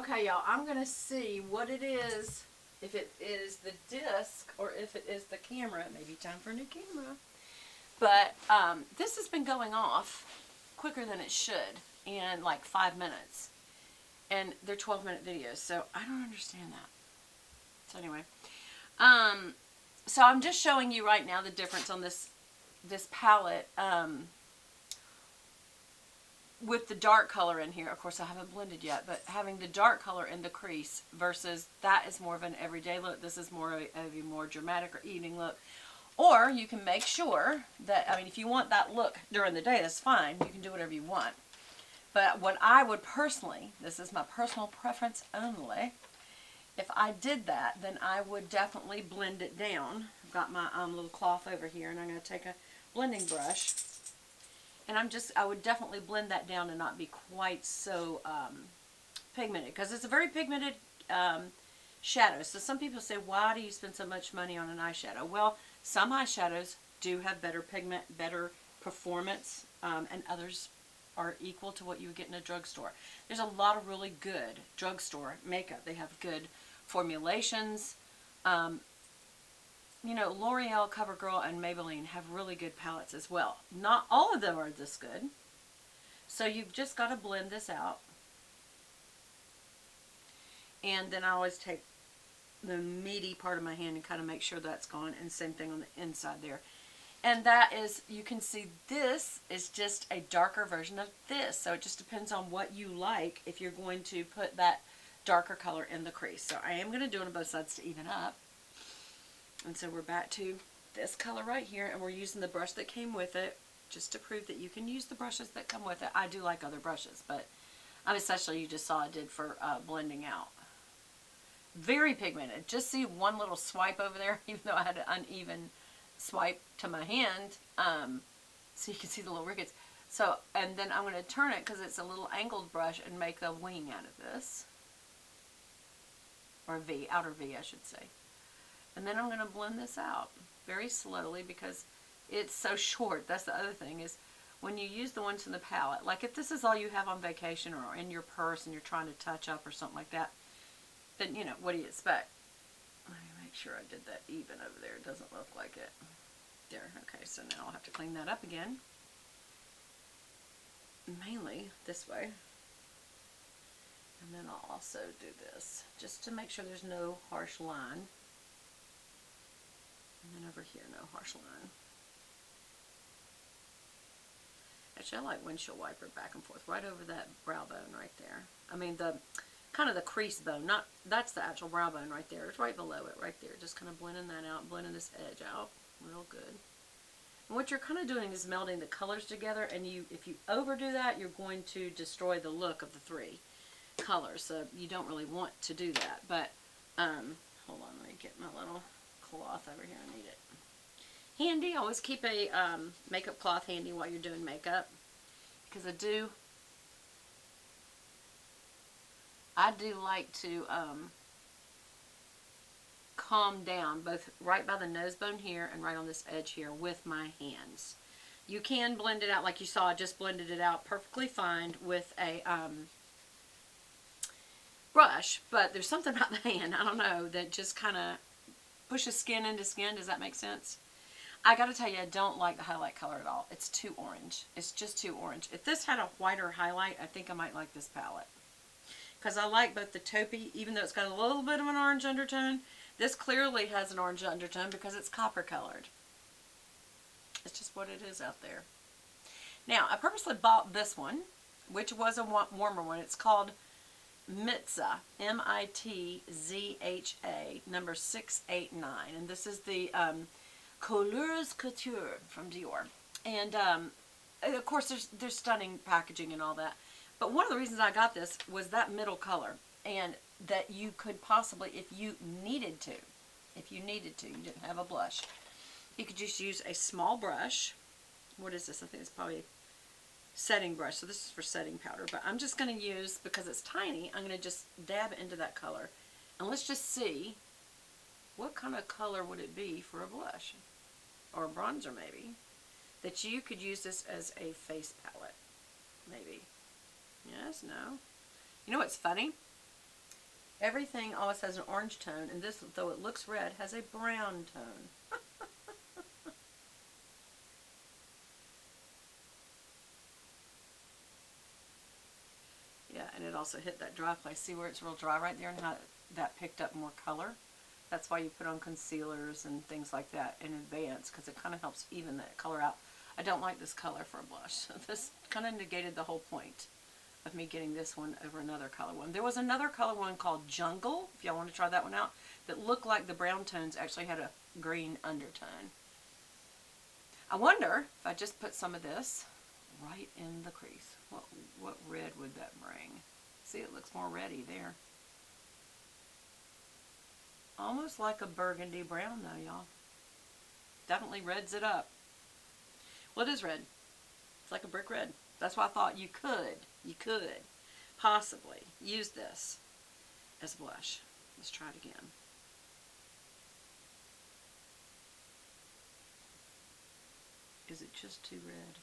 Okay, y'all, I'm going to see what it is, if it is the disc or if it is the camera. It may be time for a new camera. But this has been going off quicker than it should in like 5 minutes. And they're 12-minute videos, so I don't understand that. So anyway, so I'm just showing you right now the difference on this palette with the dark color in here. Of course, I haven't blended yet, but having the dark color in the crease versus that is more of an everyday look. This is more of a more dramatic or evening look. Or you can make sure that, I mean, if you want that look during the day, that's fine. You can do whatever you want. But what I would personally, this is my personal preference only, if I did that, then I would definitely blend it down. I've got my little cloth over here, and I'm going to take a blending brush. And I would definitely blend that down and not be quite so pigmented. Because it's a very pigmented shadow. So some people say, why do you spend so much money on an eyeshadow? Well, some eyeshadows do have better pigment, better performance, and others are equal to what you would get in a drugstore. There's a lot of really good drugstore makeup. They have good formulations. You know, L'Oreal, CoverGirl, and Maybelline have really good palettes as well. Not all of them are this good. So you've just got to blend this out. And then I always take the meaty part of my hand and kind of make sure that's gone. And same thing on the inside there. And that is, you can see this is just a darker version of this. So it just depends on what you like if you're going to put that darker color in the crease. So I am going to do it on both sides to even up. And so we're back to this color right here. And we're using the brush that came with it just to prove that you can use the brushes that come with it. I do like other brushes, but especially you just saw I did for blending out. Very pigmented. Just see one little swipe over there, even though I had an uneven swipe to my hand, so you can see the little rickets. So, and then I'm going to turn it because it's a little angled brush and make a wing out of this, or a V, outer V I should say. And then I'm going to blend this out very slowly because it's so short. That's the other thing, is when you use the ones in the palette, like if this is all you have on vacation or in your purse and you're trying to touch up or something like that, then, you know, what do you expect? Let me make sure I did that even over there. It doesn't look like it. There. Okay, so now I'll have to clean that up again. Mainly this way. And then I'll also do this, just to make sure there's no harsh line. And then over here, no harsh line. Actually, I like windshield wiper back and forth, right over that brow bone right there. I mean, the kind of the crease bone, not, that's the actual brow bone right there. It's right below it, right there. Just kind of blending that out, blending this edge out real good. And what you're kind of doing is melding the colors together, and if you overdo that, you're going to destroy the look of the three colors. So you don't really want to do that. But, hold on, let me get my little cloth over here. I need it handy. Always keep a makeup cloth handy while you're doing makeup, because I do like to calm down both right by the nose bone here and right on this edge here with my hands. You can blend it out like you saw. I just blended it out perfectly fine with a brush, but there's something about the hand, I don't know, that just kind of pushes skin into skin. Does that make sense? I gotta tell you, I don't like the highlight color at all. It's too orange. It's just too orange. If this had a whiter highlight, I think I might like this palette. Because I like both the taupey, even though it's got a little bit of an orange undertone. This clearly has an orange undertone because it's copper colored. It's just what it is out there. Now, I purposely bought this one, which was a warmer one. It's called Mitzah, M-I-T-Z-H-A, number 689. And this is the Couleurs Couture from Dior. And, of course, there's stunning packaging and all that. But one of the reasons I got this was that middle color, and that you could possibly, if you needed to, you didn't have a blush, you could just use a small brush. What is this? I think it's probably a setting brush. So this is for setting powder. But I'm just going to use, because it's tiny, I'm going to just dab it into that color. And let's just see what kind of color would it be for a blush. Or a bronzer maybe. That you could use this as a face palette. Maybe. Yes, no. You know what's funny? Everything always has an orange tone, and this, though it looks red, has a brown tone. Yeah, and it also hit that dry place. See where it's real dry right there and how that picked up more color? That's why you put on concealers and things like that in advance, because it kind of helps even that color out. I don't like this color for a blush. This kind of negated the whole point of me getting this one over another color one. There was another color one called Jungle, if y'all want to try that one out, that looked like the brown tones actually had a green undertone. I wonder if I just put some of this right in the crease, what red would that bring? See, it looks more reddy there. Almost like a burgundy brown though, y'all. Definitely reds it up. Well, it is red. It's like a brick red. That's why I thought you could possibly use this as a blush. Let's try it again. Is it just too red?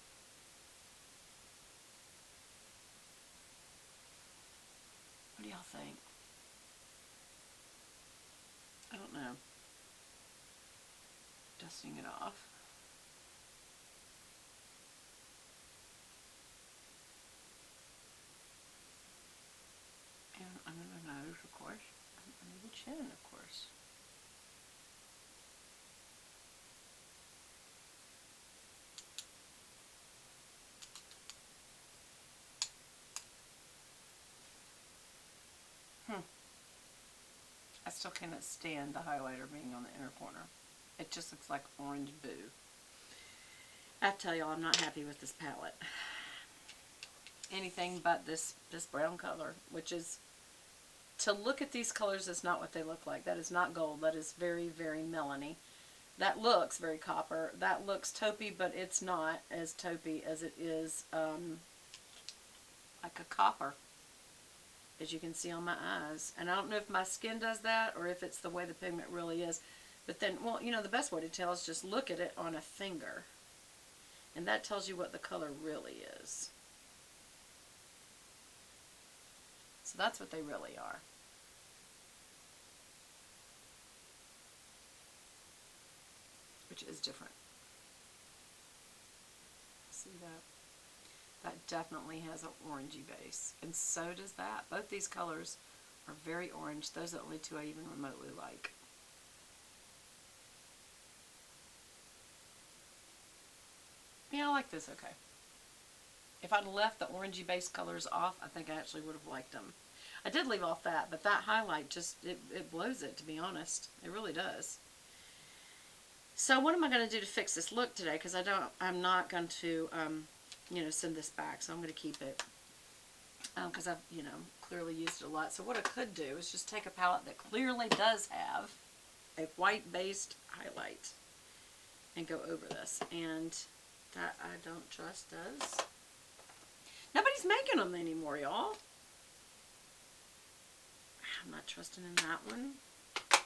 What do y'all think? I don't know. Dusting it off. And under the nose, of course. And under the chin, of course. I still cannot stand the highlighter being on the inner corner. It just looks like orange boo. I tell y'all, I'm not happy with this palette. Anything but this brown color, which is, to look at these colors, is not what they look like. That is not gold. That is very, very melony. That looks very copper. That looks taupey, but it's not as taupey as it is like a copper, as you can see on my eyes. And I don't know if my skin does that or if it's the way the pigment really is. But then, well, you know, the best way to tell is just look at it on a finger. And that tells you what the color really is. So that's what they really are. Which is different. See that? That definitely has an orangey base. And so does that. Both these colors are very orange. Those are the only two I even remotely like. Yeah, I like this okay. If I'd left the orangey base colors off, I think I actually would have liked them. I did leave off that, but that highlight just, it blows it, to be honest. It really does. So what am I going to do to fix this look today? Because I'm not going to, you know, send this back. So I'm going to keep it. Because I've, you know, clearly used it a lot. So what I could do is just take a palette that clearly does have a white-based highlight and go over this. And that I don't trust does. Nobody's making them anymore, y'all. I'm not trusting in that one.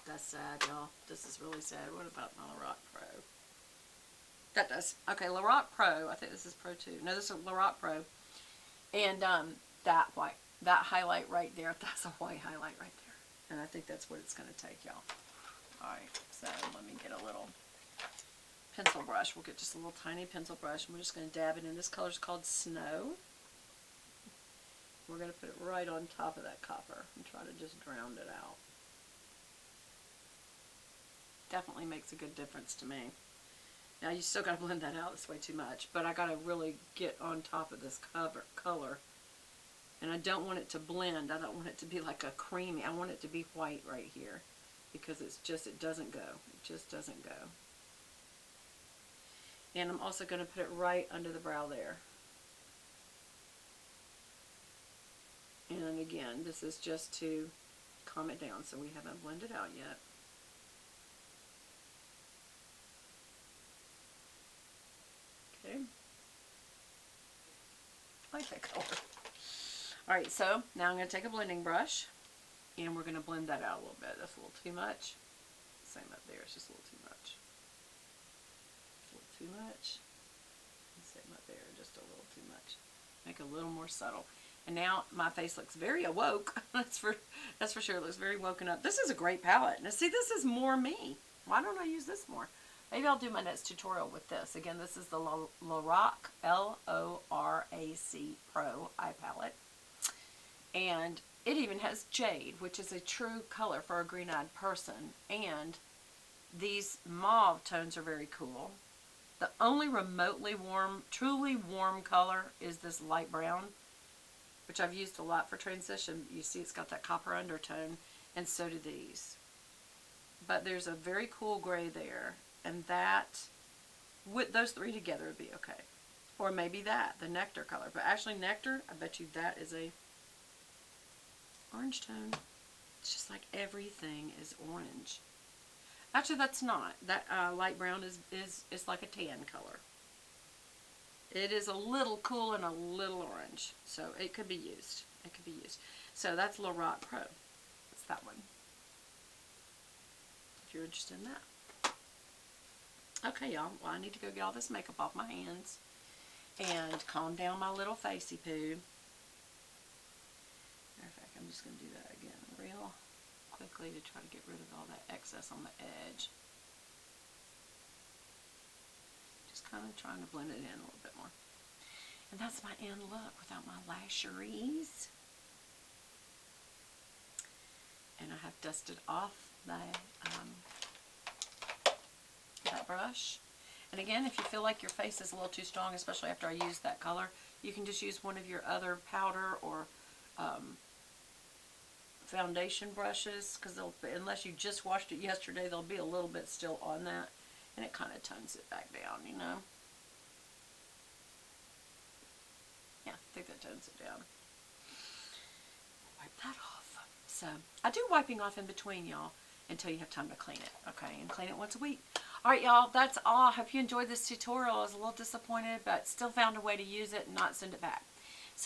That's sad, y'all. This is really sad. What about my Lorac Pro? That does. Okay, Lorac Pro. I think this is Pro 2. No, this is Lorac Pro. And that highlight right there, that's a white highlight right there. And I think that's what it's going to take, y'all. Alright, so let me get a little pencil brush. We'll get just a little tiny pencil brush. And we're just going to dab it in. This color's called Snow. We're going to put it right on top of that copper and try to just drown it out. Definitely makes a good difference to me. Now you still got to blend that out. It's way too much. But I got to really get on top of this color. And I don't want it to blend. I don't want it to be like a creamy. I want it to be white right here. Because it's just, it doesn't go. It just doesn't go. And I'm also going to put it right under the brow there. And again, this is just to calm it down, so we haven't blended out yet. Okay. I like that color. Alright, so now I'm going to take a blending brush, and we're going to blend that out a little bit. That's a little too much. Same up there, it's just a little too much. A little too much. Same up there, just a little too much. Make it a little more subtle. And now my face looks very awoke. That's for sure. It looks very woken up. This is a great palette. Now see, this is more me. Why don't I use this more? Maybe I'll do my next tutorial with this. Again, this is the Lorac, L-O-R-A-C Pro eye palette. And it even has jade, which is a true color for a green-eyed person. And these mauve tones are very cool. The only remotely warm, truly warm color is this light brown, which I've used a lot for transition. You see it's got that copper undertone, and so do these. But there's a very cool gray there, and that, with those three together, would be okay. Or maybe that, the nectar color. But actually nectar, I bet you that is a orange tone. It's just like everything is orange. Actually, that's not. That light brown is like a tan color. It is a little cool and a little orange, so it could be used. It could be used. So that's Lorac Pro. That's that one. If you're interested in that. Okay, y'all. Well, I need to go get all this makeup off my hands and calm down my little facey poo. Matter of fact, I'm just going to do that again real quickly to try to get rid of all that excess on the edge. Just kind of trying to blend it in a little bit more. And that's my end look without my lasheries. And I have dusted off that brush. And again, if you feel like your face is a little too strong, especially after I use that color, you can just use one of your other powder or foundation brushes, because unless you just washed it yesterday, there'll be a little bit still on that, and it kind of tones it back down, you know. Yeah, I think that tones it down. Wipe that off. So I do wiping off in between, y'all, until you have time to clean it, okay? And clean it once a week. All right, y'all, that's all. I hope you enjoyed this tutorial. I was a little disappointed, but still found a way to use it and not send it back.